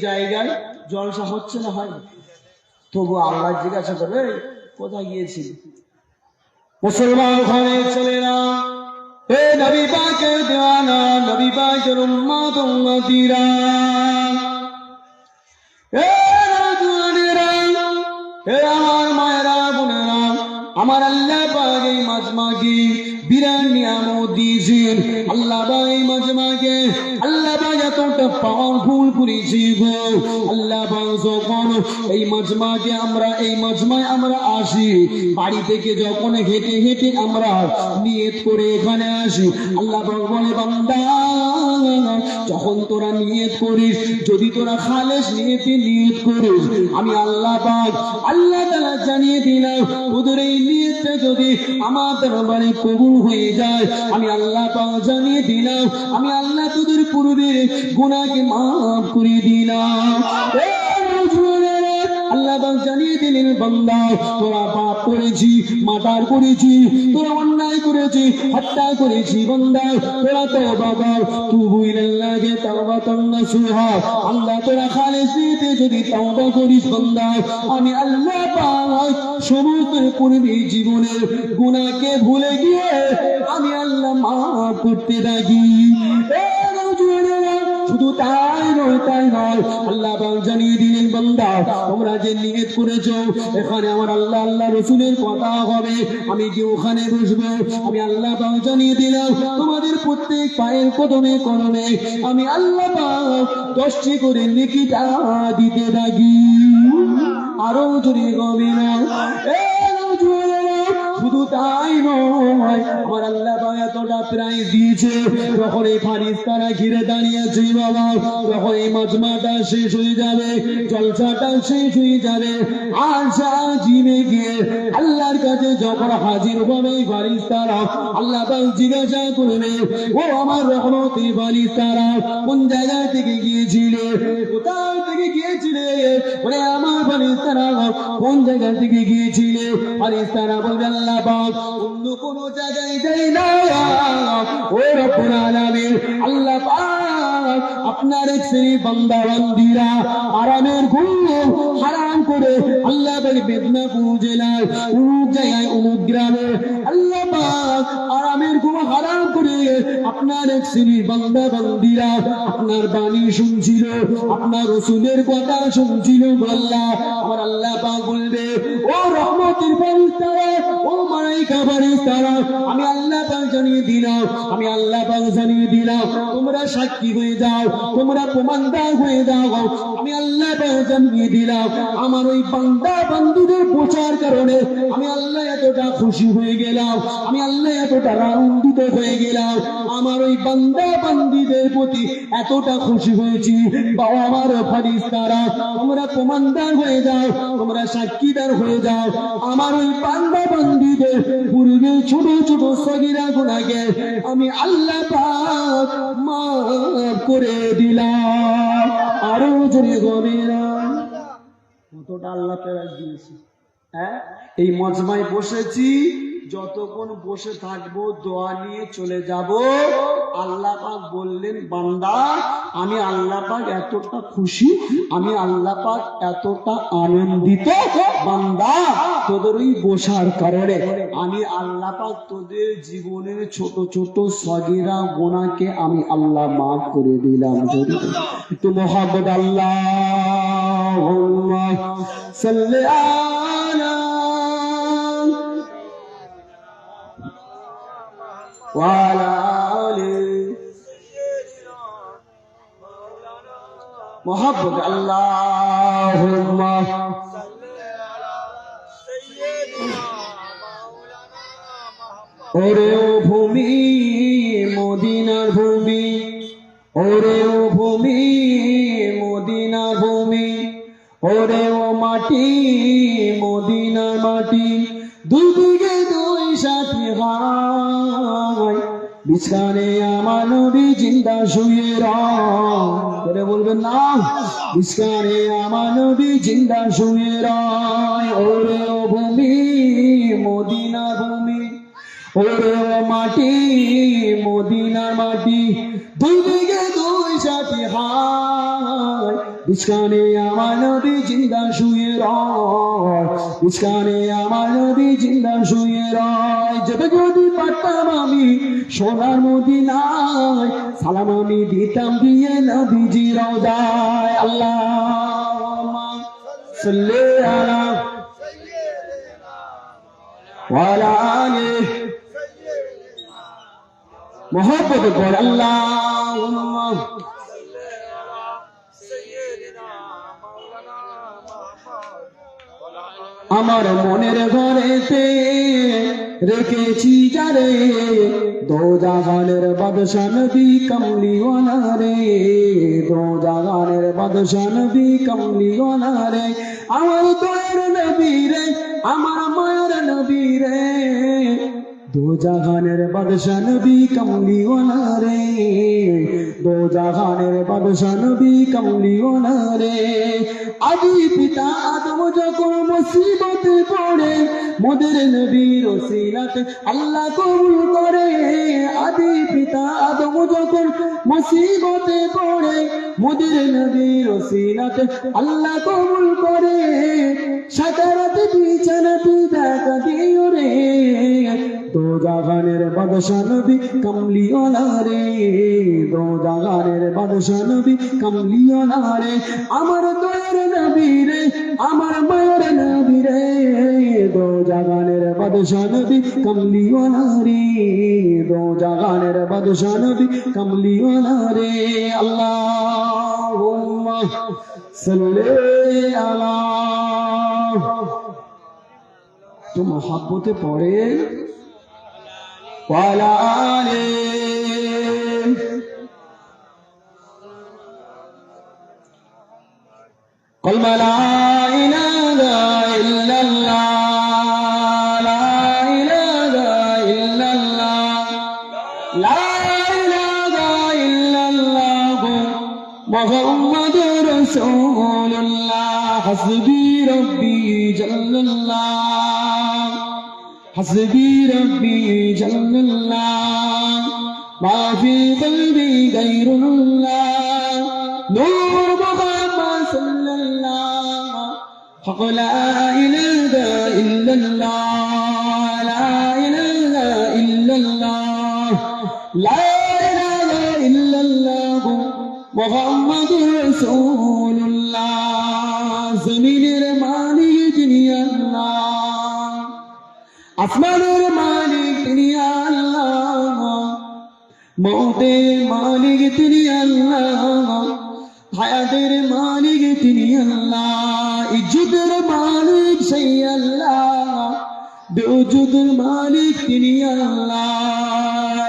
জায়গায় জলসা হচ্ছে না হয়, তবু আল্লাহ জিজ্ঞাসা করবে কোথায় গিয়েছিল। মুসলমান ঘরে চলে না, এ নবী পাকের দেওয়ানা, নবী পাকের উম্মত উম্মতিরা, এ নওজওয়ানেরা, এ আমার মায়েরা বোনেরা, আমার আল্লাহ পাক এই মাজমাকে বিরাট নিয়ামত দিয়েছেন। আল্লাহ পাক এই মাজমাকে আল্লাহ পাক এতটা পাওয়ারফুল করেছি গো। আল্লাহ পাক যখন এই মাজমাকে এই মাজমায় আমরা আসি, বাড়ি থেকে যখন হেঁটে হেঁটে আমরা নিয়ত করে এখানে আসি, আল্লাহ পাক বলে বান্দা, যখন তোরা নিয়ত করিস, যদি তোরা খালেস নিয়তে নিয়ত করিস, আমি আল্লাহ পাক আল্লাহ তাআলা জানিয়ে দিলাম, তোদের এই নিয়তটা যদি আমার দরবারে কবুল হয়ে যায়, আমি আল্লাহ পাক জানিয়ে দিলাম, আমি আল্লাহ তোদের পূর্বের গুনাহকে মাফ করে দিলাম। আল্লাহ পাক জানিয়ে দিলেন, বান্দা তোরা পাপ করেছি, মার্ডার করেছি, তোরা অন্যায় করেছি, হত্যা করেছি, বান্দা তোরা তওবা কর, তুবু ইলাল্লাহি তাওবাতান নাসুহা। আল্লাহ তোরা খালেস নিয়তে যদি তওবা করিস বান্দা, আমি আল্লাহ পাক সমস্ত পূর্বের জীবনের গুনাহকে ভুলে গিয়ে আমি আল্লাহ মাফ করতে থাকি। শুধু তাই নয়, আল্লাহ পাক জানিয়ে দিলেন, বান্দা তোমরা যে নিয়ত করেছো এখানে আমার আল্লাহ আল্লাহ রসুলের কথা হবে, আমি কি ওখানে বসবো, আমি আল্লাহ পাক জানিয়ে দিলাম, তোমাদের প্রত্যেক পায়ের কদমে কদমে আমি আল্লাহ পাক 10টি করে নেকিটা দিতে থাকি। আরো জোরে গভীরা, শুধু তাই নয়, আমার আল্লাহ পাক এতটা প্রাইজ দিয়েছে, যখন এই ফারিস্তারা ঘিরে দাঁড়িয়েছে বাবা, যখন এই মাজমাটা শেষ হয়ে যাবে, জলসাটা শেষ হয়ে যাবে, আশা জিমে গিয়ে আল্লাহর কাছে যখন হাজির হবে ফারিস্তারা, আল্লাহ পাক জিজ্ঞাসা করবে, ও আমার রহমতের ফারিস্তারা, কোন জায়গা থেকে গিয়েছিলে, কোথাও থেকে গিয়েছিলে, বলে আমার ফারিস্তারা কোন জায়গা থেকে গিয়েছিলে, ফারিস্তারা বলবে আল্লাহ পাক অন্য কোন জায়গায় যাই না, ও রব্বুল আলামিন আল্লাহ পাক আপনার এক শ্রেণী বান্দা বান্দীরা আরামের ঘুম হারাম করে আল্লাহ পাক মেদিনীপুর জেলার অমুক জায়গায় অমুক গ্রামে আল্লাহ পাক আরামের ঘুম হারাম করে আপনার এক শ্রেণী বান্দা বান্দীরা আপনার বাণী শুনছিল, আপনার রাসূলের কথা শুনছিল। আল্লাহ আমার আল্লাহ পাক বলবে, ও রহমতের ফারিস্তারা, ও মালায়েকা ফারিস্তারা, আমি আল্লাহ পাক জানিয়ে দিলাম, আমি আল্লাহ পাক জানিয়ে দিলাম, তোমরা সাক্ষী হয়ে যাও, তোমরা প্রমাণদার হয়ে যাও, আমি আল্লাহ পাক জানিয়ে দিলাম, আমার ওই বান্দা বান্দীদের পৌঁছার কারণে আমি আল্লাহ এতটা খুশি হয়ে গেলাম, আমি আল্লাহ এতটা আনন্দিত হয়ে গেলাম, আমার ওই বান্দা বান্দীদের প্রতি এতটা খুশি হয়েছি। বাবা আমার ফারিস্তারা, তোমরা প্রমাণদার হয়ে যাও, তোমরা সাক্ষীদার হয়ে যাও, আমার ওই বান্দা বান্দীদের পূর্বে ছোট ছোট সগীরা গুনাহকে আমি আল্লাহ পাক মাফ করে দিলাম। আরো জোরে গভীরা, কতটা আল্লাহ প্রেরণ দিয়েছে। হ্যাঁ, এই মজমায় বসেছি, যতক্ষণ বসে থাকবো দোয়া নিয়ে চলে যাব। আল্লাহ পাক বললেন, বান্দা আমি আল্লাহ পাক এতটা খুশি, আমি আল্লাহ পাক এতটা আনন্দিত, বান্দা তোদের ওই বসার কারণে আমি আল্লাহ পাক তোদের জীবনের ছোট ছোট সগীরা গুনাহকে আমি আল্লাহ মাফ করে দিলাম। একটু মোহাম্মদ আল্লাহুম্মা সাল্লি আলা ওয়ালা আলি মোহাম্মদ আল্লাহুম্মা ওরে ও ভূমি মদিনার ভূমি, ওরে ও ভূমি মদিনার ভূমি, ওরে ও মাটি মদিনার মাটি, দুই দিকে দুই সাথী ভাই, বিছানে আমার নবী জিন্দা শুয়ে রয়, বলবেন না, বিছানে আমার নবী জিন্দা শুয়ে রয়। ওরে ও ভূমি মদিনার ভূমি, ওরে ও মাটি মদিনার মাটি, দুই দিকে দুই সাথী হায়, বিছখানে আমার নবী জিন্দা শুয়ে রয়, বিছখানে আমার নবী জিন্দা শুয়ে রয়। যেতে যদি পারতাম আমি সোনার মদিনায়, সালাম আমি দিতাম দিয়ে নবীজি রওজায়। আল্লাহুম্মা সাল্লি আলা ওয়া আলা আলিহি মোহব্বত করে আল্লাহুম্মা আমার মনের ঘরেতে রেখেছি যারে, দো জাহানের বাদশা নবী কমলিওয়ালা রে, দো জাহানের বাদশা নবী কমলিওয়ালা রে। আমার দয়ার নবী রে, আমার মায়ের নবী রে, দো জাহানের বাদশা নবী কমলিওয়ালা রে, দো জাহানের বাদশা নবী কমলিওয়ালা রে। আদি পিতা আদম যখন মুসিবতে পড়ে, মোদের নবীর ওসিলাতে আল্লাহ কবুল করে। আদি পিতা আদম যখন মুসিবতে পড়ে, মোদের নবীর ওসিলাতে আল্লাহ কবুল করে। সাকারাতে বিছানাতে দেখা দিও রে, দো জাহানের বাদশা নবী কমলিওয়ালা রে, দো জাহানের বাদশা নবী কমলিওয়ালা রে। আমার দয়ার নবী রে, আমার মায়ের নবী রে, দো জাহানের বাদশা নবী কমলিওয়ালা রে, দো জাহানের বাদশা নবী কমলিওয়ালা রে। আল্লাহুম্মা সাল্লি আলা, তো মহাব্বতে পড়ে ওয়ালা আলিহি। কলমা লা ইলাহা ইল্লাল্লাহ, লা ইলাহা ইল্লাল্লাহ, লা ইলাহা ইল্লাল্লাহ মুহাম্মাদুর রাসূলুল্লাহ। হাসবি রব্বি জাল্লাল্লাহ, হাসবি রব্বি জাল্লাল্লাহ, মা ফি কলবি গায়রুল্লাহ, নূর মুহাম্মদ সাল্লাল্লাহ। হক লা ইলাহা ইল্লাল্লাহ, লা ইলাহা ইল্লাল্লাহ, লা ইলাহা ইল্লাল্লাহ মুহাম্মাদুর রাসূলুল্লাহ। জমিনের মালিক যিনি আল্লাহ, আসমানের মালিক তিনি আল্লাহ, মৌতের মালিক তিনি আল্লাহ, হায়াতের মালিক তিনি আল্লাহ, ইজ্জতের মালিক সেই আল্লাহ, বেউজুদের মালিক তিনি আল্লাহ।